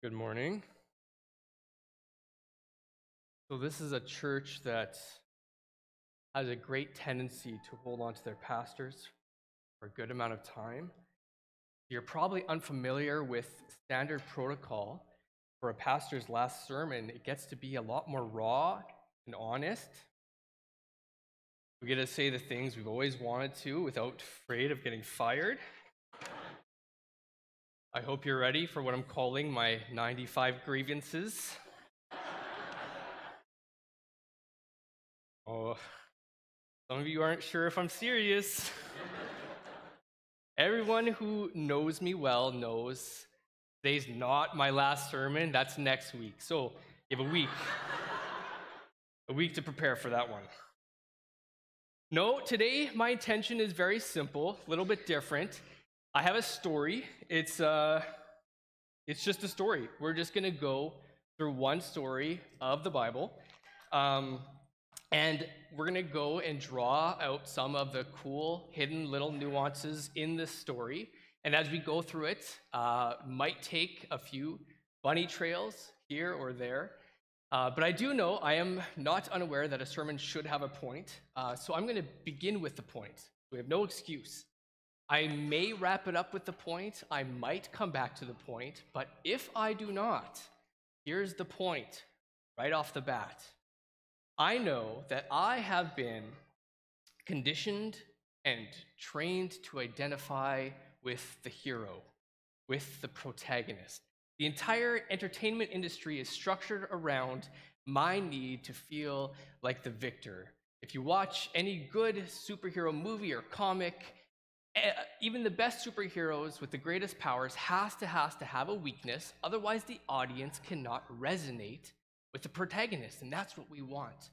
Good morning. So, this is a church that has a great tendency to hold on to their pastors for a good amount of time. You're probably unfamiliar with standard protocol for a pastor's last sermon. It gets to be a lot more raw and honest. We get to say the things we've always wanted to without afraid of getting fired. I hope you're ready for what I'm calling my 95 grievances. Oh, some of you aren't sure if I'm serious. Everyone who knows me well knows today's not my last sermon. That's next week. So you have a week to prepare for that one. No, today my intention is very simple, a little bit different. I have a story. It's just a story. We're just gonna go through one story of the Bible. And we're going to go and draw out some of the cool hidden little nuances in this story. And as we go through it, might take a few bunny trails here or there. But I do know I am not unaware that a sermon should have a point. So I'm going to begin with the point. We have no excuse. I may wrap it up with the point. I might come back to the point. But if I do not, here's the point right off the bat. I know that I have been conditioned and trained to identify with the hero, with the protagonist. The entire entertainment industry is structured around my need to feel like the victor. If you watch any good superhero movie or comic, even the best superheroes with the greatest powers has to have a weakness, otherwise the audience cannot resonate with the protagonist, and that's what we want.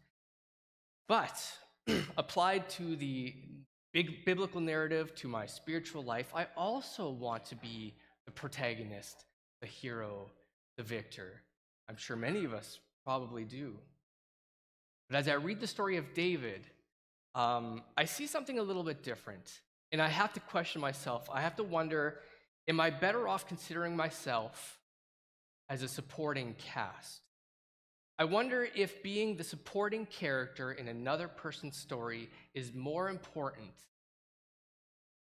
But applied to the big biblical narrative, to my spiritual life, I also want to be the protagonist, the hero, the victor. I'm sure many of us probably do. But as I read the story of David, I see something a little bit different. And I have to question myself. I have to wonder, am I better off considering myself as a supporting cast? I wonder if being the supporting character in another person's story is more important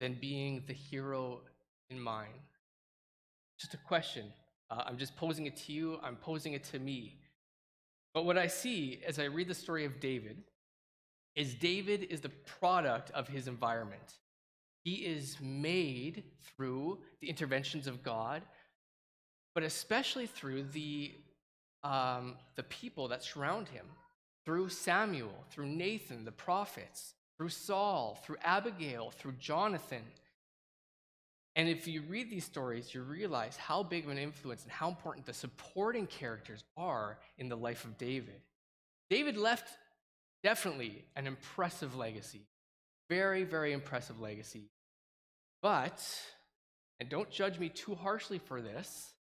than being the hero in mine. Just a question. I'm just posing it to you. I'm posing it to me. But what I see as I read the story of David is the product of his environment. He is made through the interventions of God, but especially through the people that surround him, through Samuel, through Nathan, the prophets, through Saul, through Abigail, through Jonathan. And if you read these stories, you realize how big of an influence and how important the supporting characters are in the life of David. David left definitely an impressive legacy, very, very impressive legacy. But, and don't judge me too harshly for this,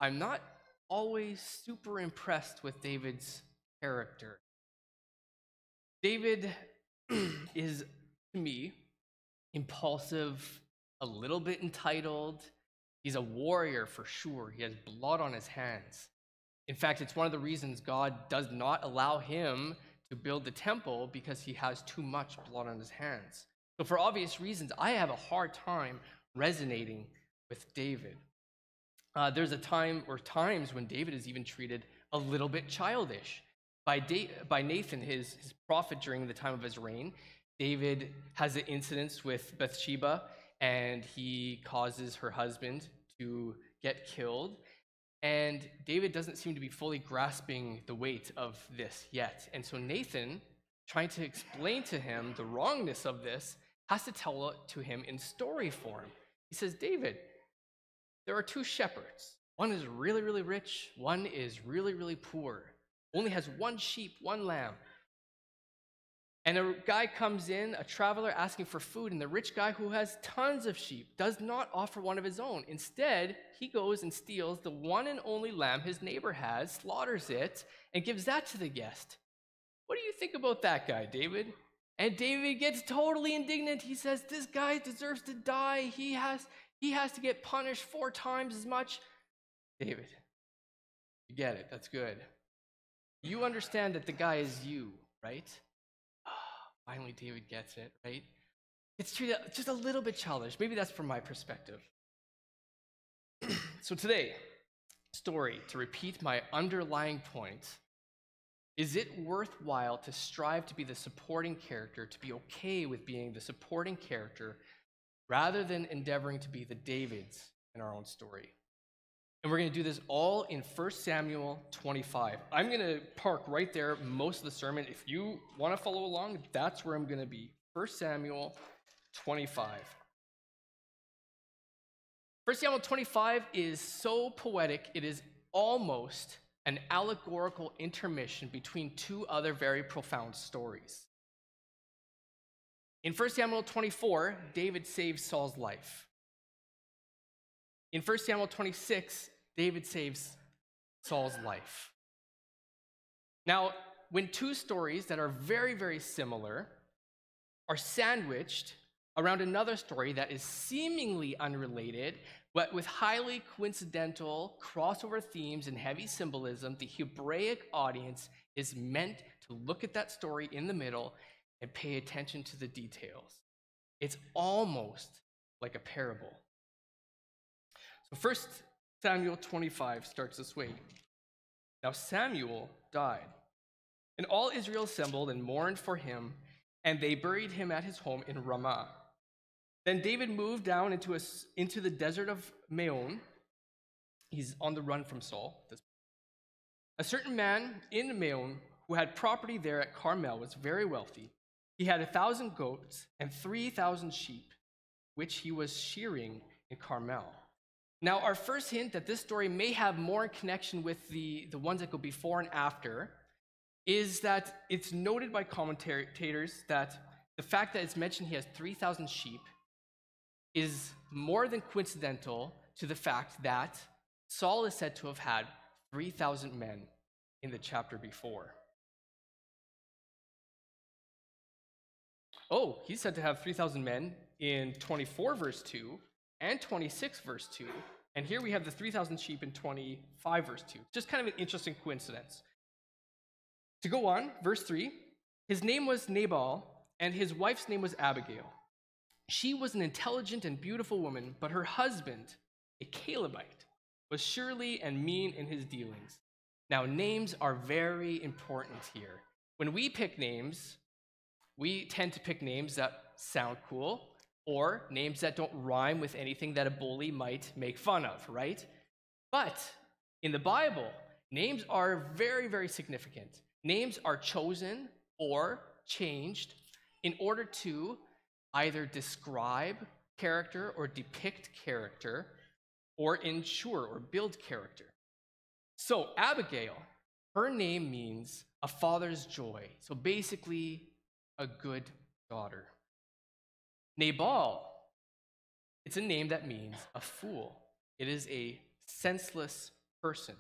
I'm not always super impressed with David's character. David is, to me, impulsive, a little bit entitled. He's a warrior for sure. He has blood on his hands. In fact, it's one of the reasons God does not allow him to build the temple, because he has too much blood on his hands. So for obvious reasons, I have a hard time resonating with David. There's a time or times when David is even treated a little bit childish by Nathan, his prophet during the time of his reign. David has an incident with Bathsheba, and he causes her husband to get killed. And David doesn't seem to be fully grasping the weight of this yet. And so Nathan, trying to explain to him the wrongness of this, has to tell it to him in story form. He says, David, there are two shepherds. One is really, really rich. One is really, really poor. Only has one sheep, one lamb. And a guy comes in, a traveler asking for food, and the rich guy who has tons of sheep does not offer one of his own. Instead, he goes and steals the one and only lamb his neighbor has, slaughters it, and gives that to the guest. What do you think about that guy, David? And David gets totally indignant. He says, this guy deserves to die. He has to get punished 4 times as much. David, You get it. That's good. You understand that the guy is you, right? Finally, David gets it, right? It's treated just a little bit childish. Maybe that's from my perspective. So today, story, to repeat my underlying point, is it worthwhile to strive to be the supporting character, to be okay with being the supporting character, rather than endeavoring to be the Davids in our own story? And we're going to do this all in 1 Samuel 25. I'm going to park right there most of the sermon. If you want to follow along, that's where I'm going to be. 1 Samuel 25. 1 Samuel 25 is so poetic, it is almost an allegorical intermission between two other very profound stories. In 1 Samuel 24, David saves Saul's life. In 1 Samuel 26, David saves Saul's life. Now, when two stories that are very, very similar are sandwiched around another story that is seemingly unrelated, but with highly coincidental crossover themes and heavy symbolism, the Hebraic audience is meant to look at that story in the middle and pay attention to the details. It's almost like a parable. So 1 Samuel 25 starts this way. Now Samuel died, and all Israel assembled and mourned for him, and they buried him at his home in Ramah. Then David moved down into the desert of Maon. He's on the run from Saul. A certain man in Maon who had property there at Carmel was very wealthy. He had 1,000 goats and 3,000 sheep, which he was shearing in Carmel. Now, our first hint that this story may have more in connection with the ones that go before and after is that it's noted by commentators that the fact that it's mentioned he has 3,000 sheep is more than coincidental to the fact that Saul is said to have had 3,000 men in the chapter before. Oh, he's said to have 3,000 men in 24 verse 2 and 26 verse 2. And here we have the 3,000 sheep in 25 verse 2. Just kind of an interesting coincidence. To go on, verse 3, his name was Nabal, and his wife's name was Abigail. She was an intelligent and beautiful woman, but her husband, a Calebite, was surly and mean in his dealings. Now, names are very important here. When we pick names, we tend to pick names that sound cool, or names that don't rhyme with anything that a bully might make fun of, right? But in the Bible, names are very, very significant. Names are chosen or changed in order to either describe character or depict character or ensure or build character. So Abigail, her name means a father's joy. So basically, a good daughter. Nabal, it's a name that means a fool. It is a senseless person.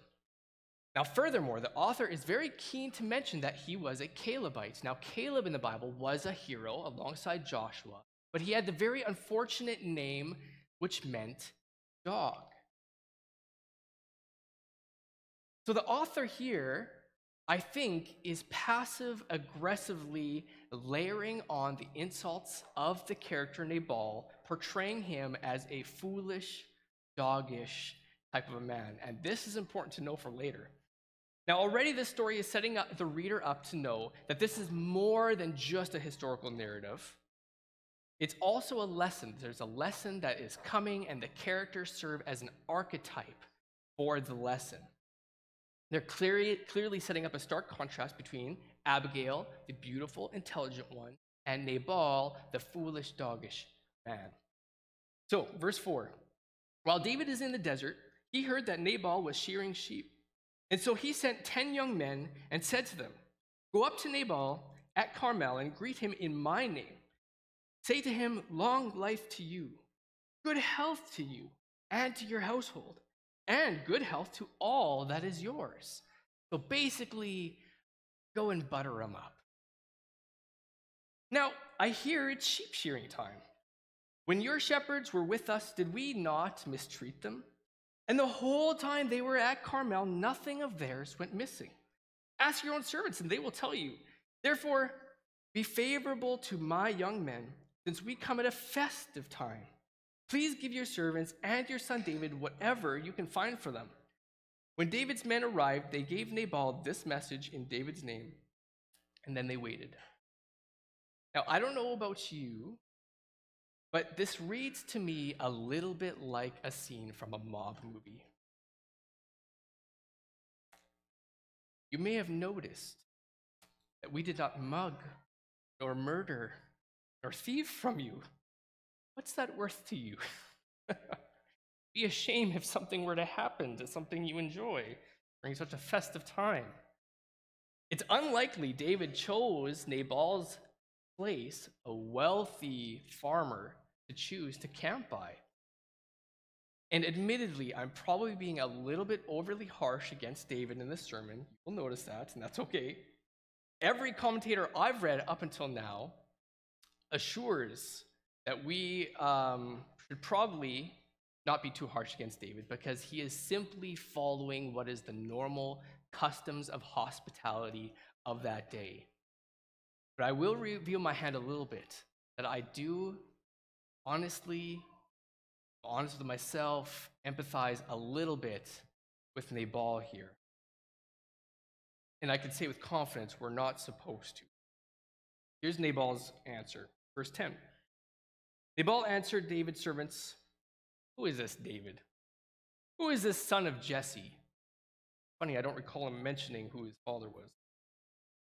Now, furthermore, the author is very keen to mention that he was a Calebite. Now, Caleb in the Bible was a hero alongside Joshua, but he had the very unfortunate name which meant dog. So the author here, I think, is passive-aggressively layering on the insults of the character Nabal, portraying him as a foolish, doggish type of a man. And this is important to know for later. Now, already this story is setting up the reader up to know that this is more than just a historical narrative. It's also a lesson. There's a lesson that is coming, and the characters serve as an archetype for the lesson. They're clearly setting up a stark contrast between Abigail, the beautiful, intelligent one, and Nabal, the foolish, doggish man. So, verse 4. While David is in the desert, he heard that Nabal was shearing sheep. And so he sent 10 young men and said to them, "Go up to Nabal at Carmel and greet him in my name. Say to him, 'Long life to you, good health to you and to your household, and good health to all that is yours.'" So basically, go and butter him up. Now, I hear it's sheep shearing time. When your shepherds were with us, did we not mistreat them? And the whole time they were at Carmel, nothing of theirs went missing. Ask your own servants, and they will tell you. Therefore, be favorable to my young men, since we come at a festive time. Please give your servants and your son David whatever you can find for them." When David's men arrived, they gave Nabal this message in David's name, and then they waited. Now, I don't know about you, but this reads to me a little bit like a scene from a mob movie. You may have noticed that we did not mug, nor murder, nor thieve from you. What's that worth to you? Be ashamed if something were to happen to something you enjoy during such a festive time. It's unlikely David chose Nabal's place, a wealthy farmer, to choose to camp by. And admittedly, I'm probably being a little bit overly harsh against David in this sermon. You'll notice that, and that's okay. Every commentator I've read up until now assures that we should probably not be too harsh against David, because he is simply following what is the normal customs of hospitality of that day. But I will reveal my hand a little bit, that I do honest with myself, empathize a little bit with Nabal here. And I can say with confidence, we're not supposed to. Here's Nabal's answer. Verse 10. Nabal answered David's servants, "Who is this David? Who is this son of Jesse?" Funny, I don't recall him mentioning who his father was.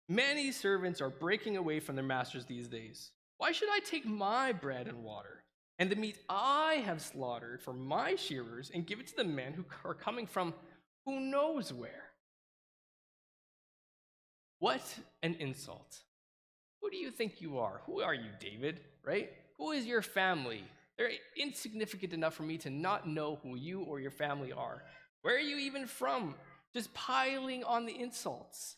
"Many servants are breaking away from their masters these days. Why should I take my bread and water and the meat I have slaughtered for my shearers and give it to the men who are coming from who knows where?" What an insult. Who do you think you are? Who are you, David? Right? Who is your family? They're insignificant enough for me to not know who you or your family are. Where are you even from? Just piling on the insults.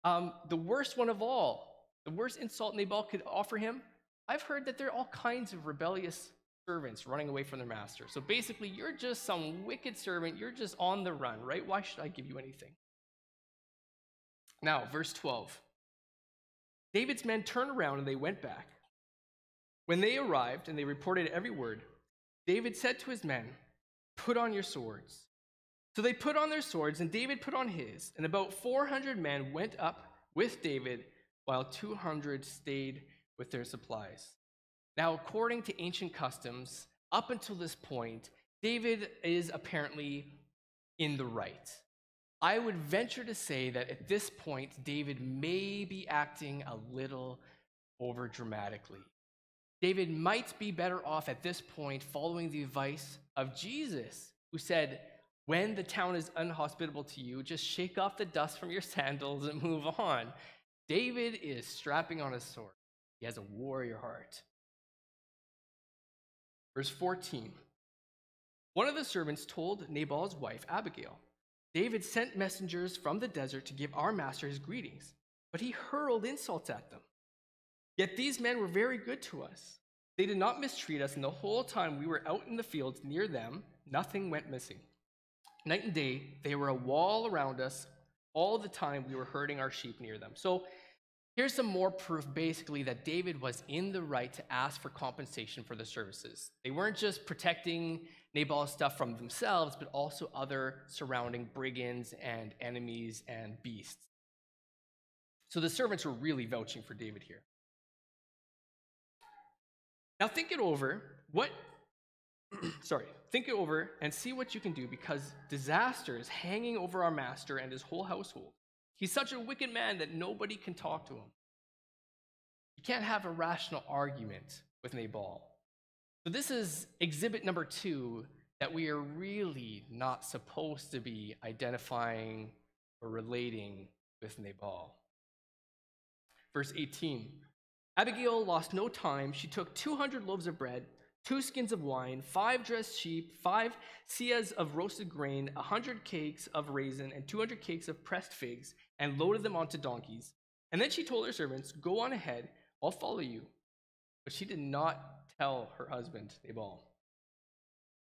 The worst one of all, the worst insult Nabal could offer him, I've heard that there are all kinds of rebellious servants running away from their master. So basically, you're just some wicked servant. You're just on the run, right? Why should I give you anything? Now, verse 12. David's men turned around and they went back. When they arrived and they reported every word, David said to his men, "Put on your swords." So they put on their swords, and David put on his, and about 400 men went up with David, while 200 stayed with their supplies. Now, according to ancient customs, up until this point, David is apparently in the right. I would venture to say that at this point, David may be acting a little over dramatically. David might be better off at this point following the advice of Jesus, who said, "When the town is unhospitable to you, just shake off the dust from your sandals and move on." David is strapping on his sword. He has a warrior heart. Verse 14. One of the servants told Nabal's wife, Abigail, "David sent messengers from the desert to give our master his greetings, but he hurled insults at them. Yet these men were very good to us. They did not mistreat us, and the whole time we were out in the fields near them, nothing went missing. Night and day, they were a wall around us all the time we were herding our sheep near them." So here's some more proof, basically, that David was in the right to ask for compensation for the services. They weren't just protecting Nabal's stuff from themselves, but also other surrounding brigands and enemies and beasts. So the servants were really vouching for David here. Now think it over. Think it over and see what you can do, because disaster is hanging over our master and his whole household. He's such a wicked man that nobody can talk to him. You can't have a rational argument with Nabal. So this is exhibit number 2, that we are really not supposed to be identifying or relating with Nabal. Verse 18. Abigail lost no time. She took 200 loaves of bread, 2 skins of wine, 5 dressed sheep, 5 seahs of roasted grain, 100 cakes of raisin, and 200 cakes of pressed figs, and loaded them onto donkeys. And then she told her servants, "Go on ahead, I'll follow you." But she did not tell her husband, Nabal.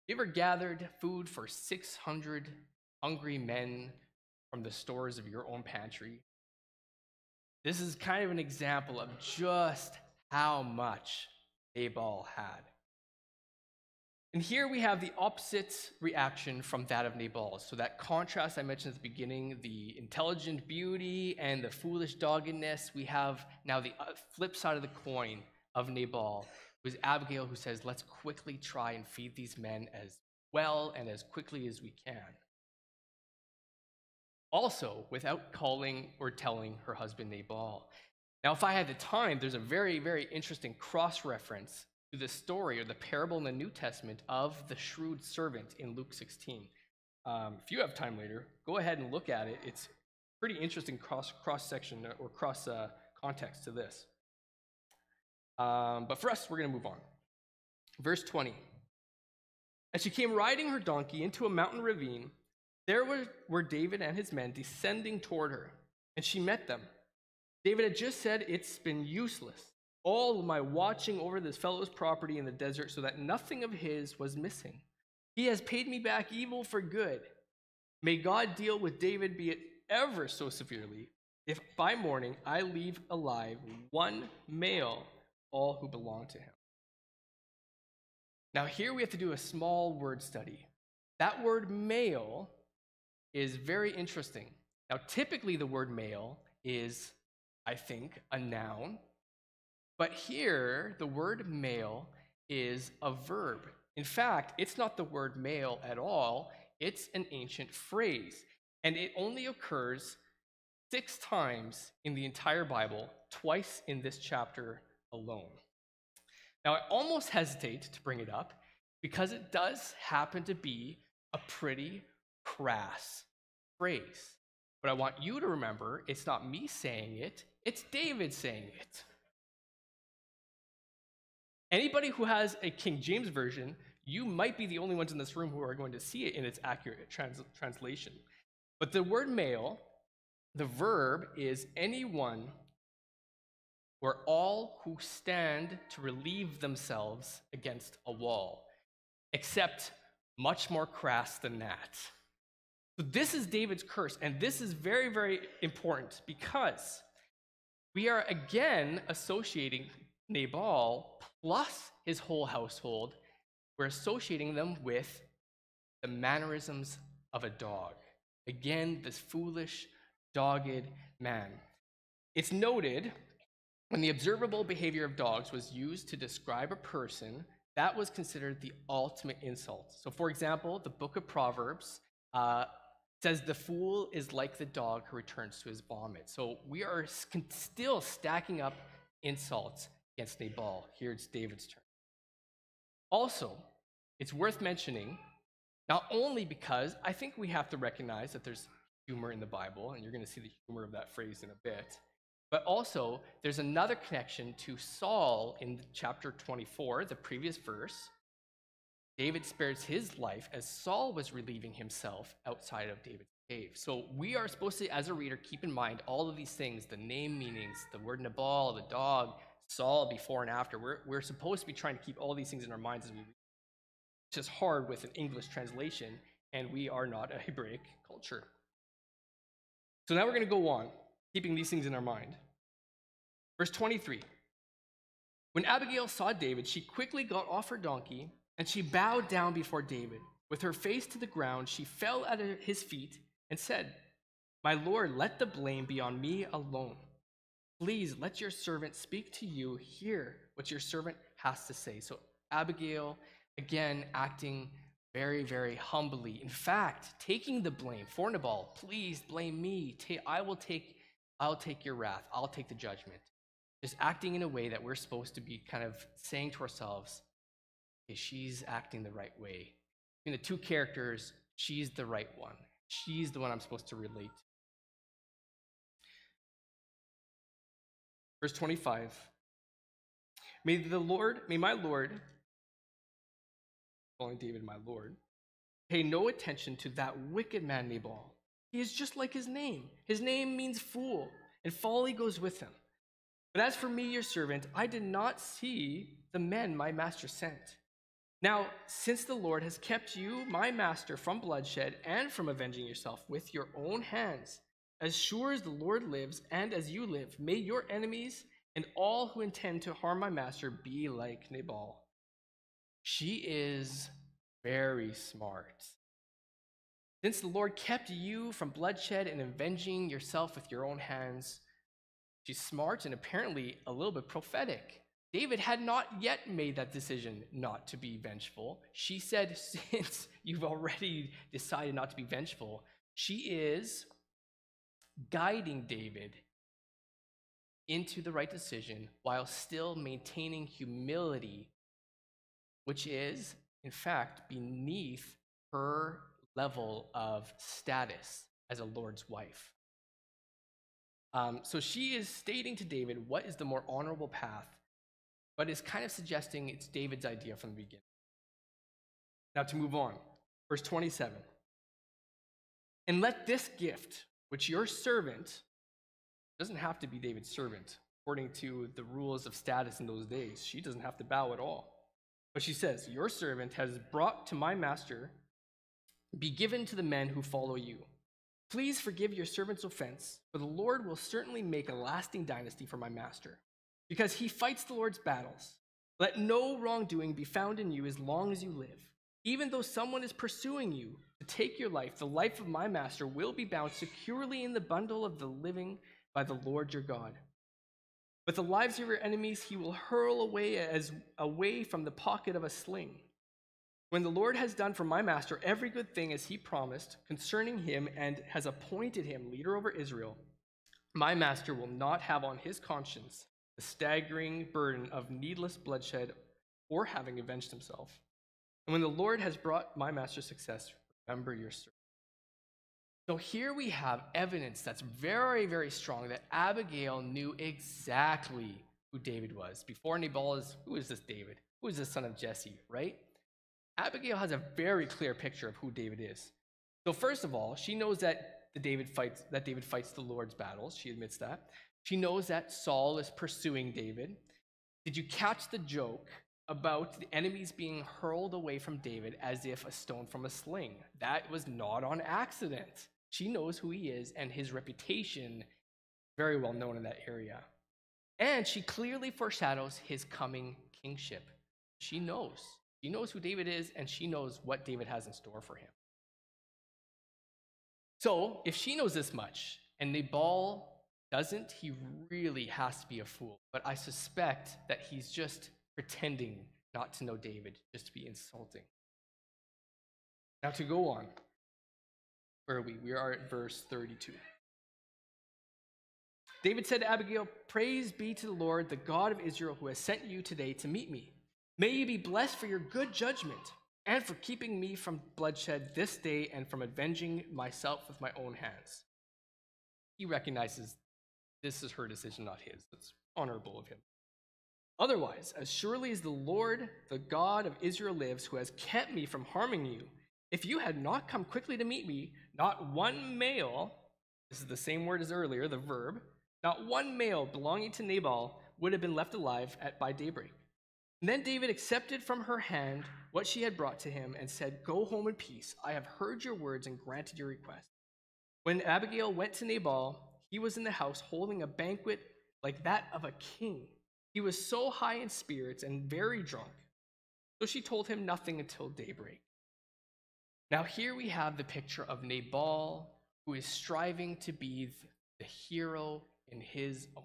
You ever gathered food for 600 hungry men from the stores of your own pantry? This is kind of an example of just how much Nabal had. And here we have the opposite reaction from that of Nabal. So that contrast I mentioned at the beginning, the intelligent beauty and the foolish doggedness, we have now the flip side of the coin of Nabal, who is Abigail, who says, let's quickly try and feed these men as well and as quickly as we can. Also, without calling or telling her husband Nabal. Now, if I had the time, there's a very, very interesting cross-reference to the story or the parable in the New Testament of the shrewd servant in Luke 16. If you have time later, go ahead and look at it. It's pretty interesting cross-section or cross-context to this. But for us, we're going to move on. Verse 20. As she came riding her donkey into a mountain ravine, there were David and his men descending toward her, and she met them. David had just said, it's been useless, all of my watching over this fellow's property in the desert so that nothing of his was missing. He has paid me back evil for good. May God deal with David, be it ever so severely, if by morning I leave alive one male, all who belong to him. Now here we have to do a small word study. That word male is very interesting. Now typically the word male is, I think, a noun. But here, the word male is a verb. In fact, it's not the word male at all. It's an ancient phrase. And it only occurs 6 times in the entire Bible, twice in this chapter alone. Now, I almost hesitate to bring it up because it does happen to be a pretty crass phrase. But I want you to remember, it's not me saying it, it's David saying it. Anybody who has a King James version, you might be the only ones in this room who are going to see it in its accurate translation. But the word male, the verb is anyone or all who stand to relieve themselves against a wall, except much more crass than that. So this is David's curse, and this is very, very important because we are again associating Nabal plus his whole household. We're associating them with the mannerisms of a dog. Again, this foolish, dogged man. It's noted when the observable behavior of dogs was used to describe a person, that was considered the ultimate insult. So for example, the book of Proverbs says the fool is like the dog who returns to his vomit. So we are still stacking up insults against Nabal. Here it's David's turn. Also, it's worth mentioning, not only because I think we have to recognize that there's humor in the Bible, and you're going to see the humor of that phrase in a bit, but also there's another connection to Saul in chapter 24, the previous verse. David spares his life as Saul was relieving himself outside of David's cave. So we are supposed to, as a reader, keep in mind all of these things, the name meanings, the word Nabal, the dog, Saul before and after. We're supposed to be trying to keep all these things in our minds as we read. It's just hard with an English translation, and we are not a Hebraic culture. So now we're going to go on, keeping these things in our mind. Verse 23. When Abigail saw David, she quickly got off her donkey, and she bowed down before David. With her face to the ground, she fell at his feet and said, "My lord, let the blame be on me alone. Please let your servant speak to you. Hear what your servant has to say." So Abigail, again, acting very, very humbly. In fact, taking the blame for Nabal. Please blame me. I'll take your wrath. I'll take the judgment. Just acting in a way that we're supposed to be kind of saying to ourselves, okay, she's acting the right way. Between the two characters, she's the right one. She's the one I'm supposed to relate to. Verse 25. May my Lord, calling David my Lord, pay no attention to that wicked man Nabal. He is just like his name. His name means fool, and folly goes with him. But as for me, your servant, I did not see the men my master sent. Now, since the Lord has kept you, my master, from bloodshed and from avenging yourself with your own hands, as sure as the Lord lives and as you live, may your enemies and all who intend to harm my master be like Nabal. She is very smart. Since the Lord kept you from bloodshed and avenging yourself with your own hands, she's smart and apparently a little bit prophetic. David had not yet made that decision not to be vengeful. She said, since you've already decided not to be vengeful, she is guiding David into the right decision while still maintaining humility, which is, in fact, beneath her level of status as a Lord's wife. So she is stating to David what is the more honorable path, but is kind of suggesting it's David's idea from the beginning. Now to move on, verse 27. And let this gift, which your servant, doesn't have to be David's servant, according to the rules of status in those days. She doesn't have to bow at all. But she says, your servant has brought to my master, be given to the men who follow you. Please forgive your servant's offense, for the Lord will certainly make a lasting dynasty for my master, because he fights the Lord's battles. Let no wrongdoing be found in you as long as you live. Even though someone is pursuing you to take your life, the life of my master will be bound securely in the bundle of the living by the Lord your God. But the lives of your enemies he will hurl away from the pocket of a sling. When the Lord has done for my master every good thing as he promised concerning him and has appointed him leader over Israel, my master will not have on his conscience the staggering burden of needless bloodshed or having avenged himself. And when the Lord has brought my master success, remember your servant. So here we have evidence that's very, very strong that Abigail knew exactly who David was. Before Nabal is, who is this David? Who is this son of Jesse, right? Abigail has a very clear picture of who David is. So first of all, she knows that David fights the Lord's battles. She admits that. She knows that Saul is pursuing David. Did you catch the joke about the enemies being hurled away from David as if a stone from a sling? That was not on accident. She knows who he is, and his reputation very well known in that area. And she clearly foreshadows his coming kingship. She knows. She knows who David is, and she knows what David has in store for him. So, if she knows this much, and Nabal doesn't, he really has to be a fool. But I suspect that he's just pretending not to know David, just to be insulting. Now to go on. Where are we? We are at verse 32. David said to Abigail, praise be to the Lord, the God of Israel, who has sent you today to meet me. May you be blessed for your good judgment and for keeping me from bloodshed this day and from avenging myself with my own hands. He recognizes this is her decision, not his. It's honorable of him. Otherwise, as surely as the Lord, the God of Israel lives, who has kept me from harming you, if you had not come quickly to meet me, not one male, this is the same word as earlier, the verb, not one male belonging to Nabal would have been left alive by daybreak. And then David accepted from her hand what she had brought to him and said, go home in peace. I have heard your words and granted your request. When Abigail went to Nabal, he was in the house holding a banquet like that of a king. He was so high in spirits and very drunk. So she told him nothing until daybreak. Now here we have the picture of Nabal, who is striving to be the hero in his own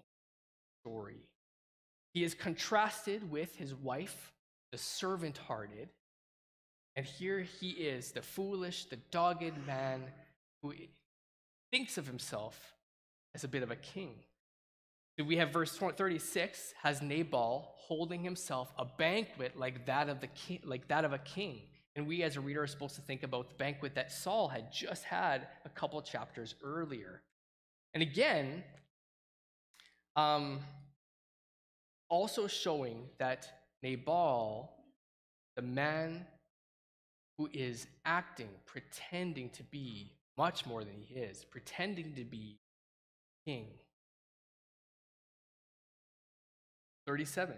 story. He is contrasted with his wife, the servant-hearted, and here he is, the foolish, the dogged man who thinks of himself as a bit of a king. So we have verse 36 has Nabal holding himself a banquet like that of a king. And we as a reader are supposed to think about the banquet that Saul had just had a couple chapters earlier. And again, also showing that Nabal, the man who is acting, pretending to be much more than he is, pretending to be king. 37.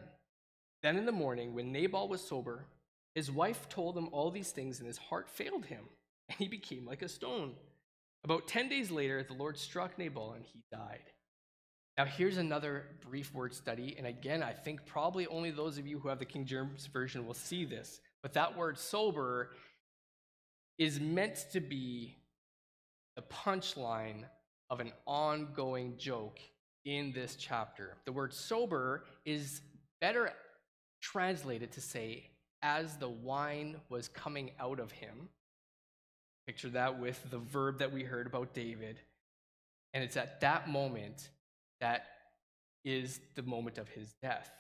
Then in the morning, when Nabal was sober, His wife told him all these things, and his heart failed him, and he became like a stone. About 10 days later, the Lord struck Nabal, and he died. Now, here's another brief word study, and again, I think probably only those of you who have the King James Version will see this, but that word sober is meant to be the punchline of an ongoing joke in this chapter. The word sober is better translated to say, as the wine was coming out of him. Picture that with the verb that we heard about David. And it's at that moment that is the moment of his death.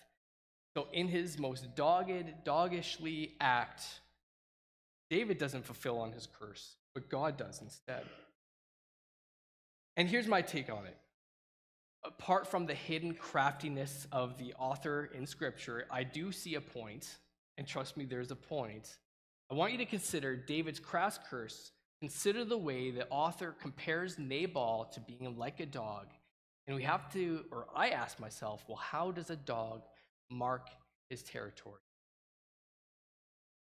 So in his most doggishly act, David doesn't fulfill on his curse, but God does instead. And here's my take on it. Apart from the hidden craftiness of the author in Scripture, I do see a point, and trust me, there's a point. I want you to consider David's crass curse. Consider the way the author compares Nabal to being like a dog. And we have to, or I ask myself, well, how does a dog mark his territory?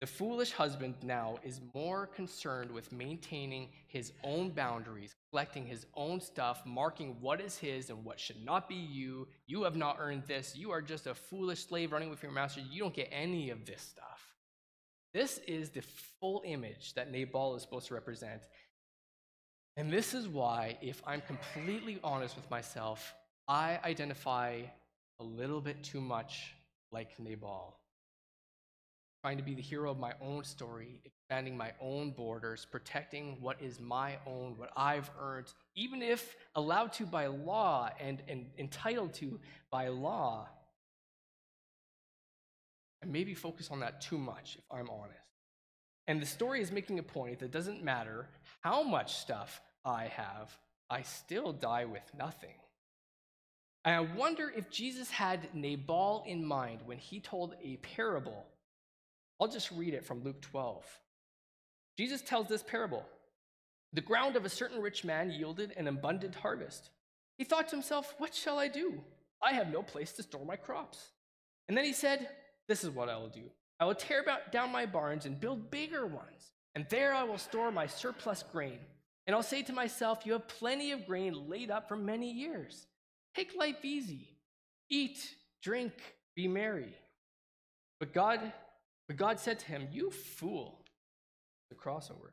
The foolish husband now is more concerned with maintaining his own boundaries, collecting his own stuff, marking what is his and what should not be you. You have not earned this. You are just a foolish slave running with your master. You don't get any of this stuff. This is the full image that Nabal is supposed to represent. And this is why, if I'm completely honest with myself, I identify a little bit too much like Nabal. Trying to be the hero of my own story, expanding my own borders, protecting what is my own, what I've earned, even if allowed to by law and entitled to by law. And maybe focus on that too much, if I'm honest. And the story is making a point that doesn't matter how much stuff I have, I still die with nothing. And I wonder if Jesus had Nabal in mind when he told a parable. I'll just read it from Luke 12. Jesus tells this parable. The ground of a certain rich man yielded an abundant harvest. He thought to himself, what shall I do? I have no place to store my crops. And then he said, this is what I will do. I will tear down my barns and build bigger ones, and there I will store my surplus grain. And I'll say to myself, you have plenty of grain laid up for many years. Take life easy. Eat, drink, be merry. But God said to him, you fool, the crossover.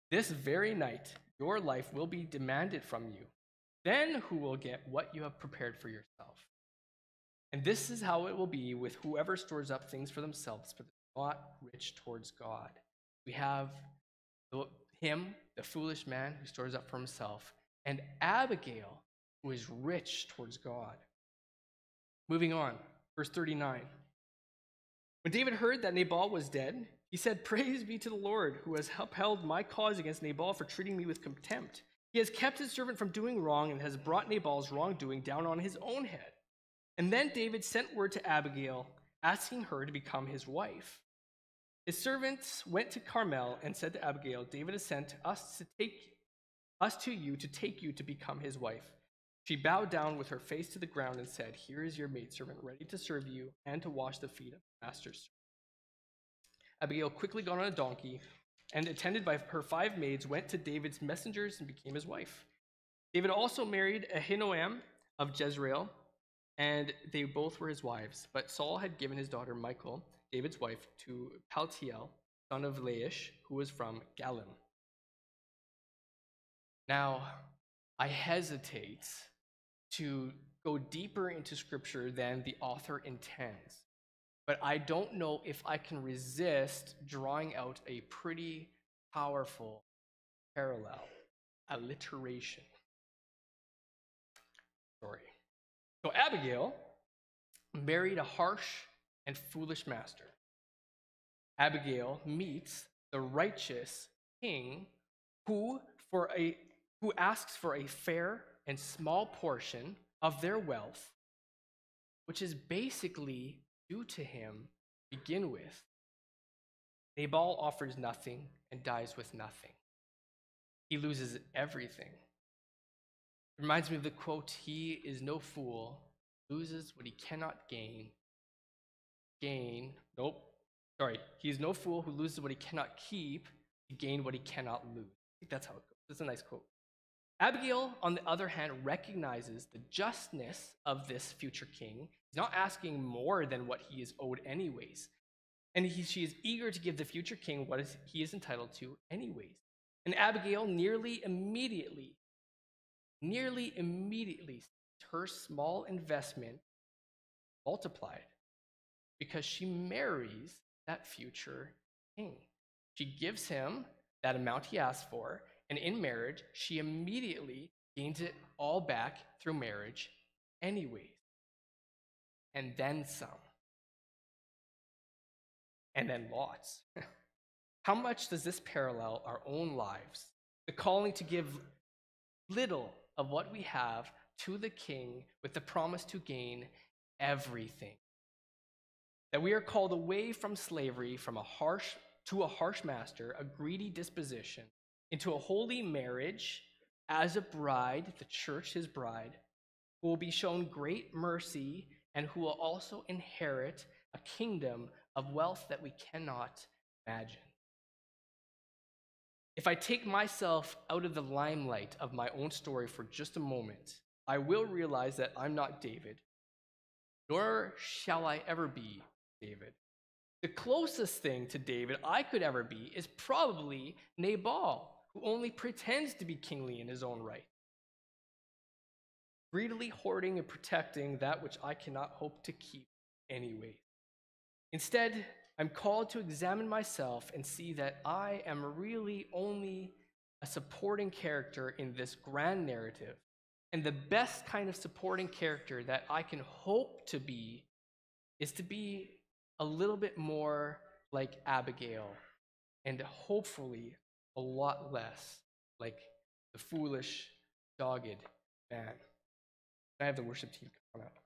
This very night, your life will be demanded from you. Then who will get what you have prepared for yourself? And this is how it will be with whoever stores up things for themselves, but not rich towards God. We have him, the foolish man who stores up for himself, and Abigail, who is rich towards God. Moving on, verse 39. When David heard that Nabal was dead, he said, praise be to the Lord, who has upheld my cause against Nabal for treating me with contempt. He has kept his servant from doing wrong and has brought Nabal's wrongdoing down on his own head. And then David sent word to Abigail, asking her to become his wife. His servants went to Carmel and said to Abigail, David has sent us to you to take you to become his wife. She bowed down with her face to the ground and said, here is your maidservant ready to serve you and to wash the feet of the master's servant. Abigail quickly got on a donkey and, attended by her 5 maids, went to David's messengers and became his wife. David also married Ahinoam of Jezreel, and they both were his wives. But Saul had given his daughter Michal, David's wife, to Paltiel, son of Laish, who was from Galim. Now, I hesitate to go deeper into Scripture than the author intends, but I don't know if I can resist drawing out a pretty powerful parallel, alliteration. Sorry. So Abigail married a harsh and foolish master. Abigail meets the righteous king who asks for a fair and small portion of their wealth, which is basically due to him to begin with. Nabal offers nothing and dies with nothing. He loses everything. It reminds me of the quote, he is no fool, loses what he cannot gain. He is no fool who loses what he cannot keep to gain what he cannot lose. I think that's how it goes. That's a nice quote. Abigail, on the other hand, recognizes the justness of this future king. He's not asking more than what he is owed anyways. And she is eager to give the future king what he is entitled to anyways. And Abigail nearly immediately, her small investment multiplied because she marries that future king. She gives him that amount he asked for, and in marriage, she immediately gains it all back through marriage anyways. And then some. And then lots. How much does this parallel our own lives? The calling to give little of what we have to the king with the promise to gain everything. That we are called away from slavery, to a harsh master, a greedy disposition, into a holy marriage as a bride, the church, his bride, who will be shown great mercy and who will also inherit a kingdom of wealth that we cannot imagine. If I take myself out of the limelight of my own story for just a moment, I will realize that I'm not David, nor shall I ever be David. The closest thing to David I could ever be is probably Nabal, who only pretends to be kingly in his own right, greedily hoarding and protecting that which I cannot hope to keep anyway. Instead, I'm called to examine myself and see that I am really only a supporting character in this grand narrative. And the best kind of supporting character that I can hope to be is to be a little bit more like Abigail, and hopefully a lot less like the foolish, dogged man. I have the worship team come on up.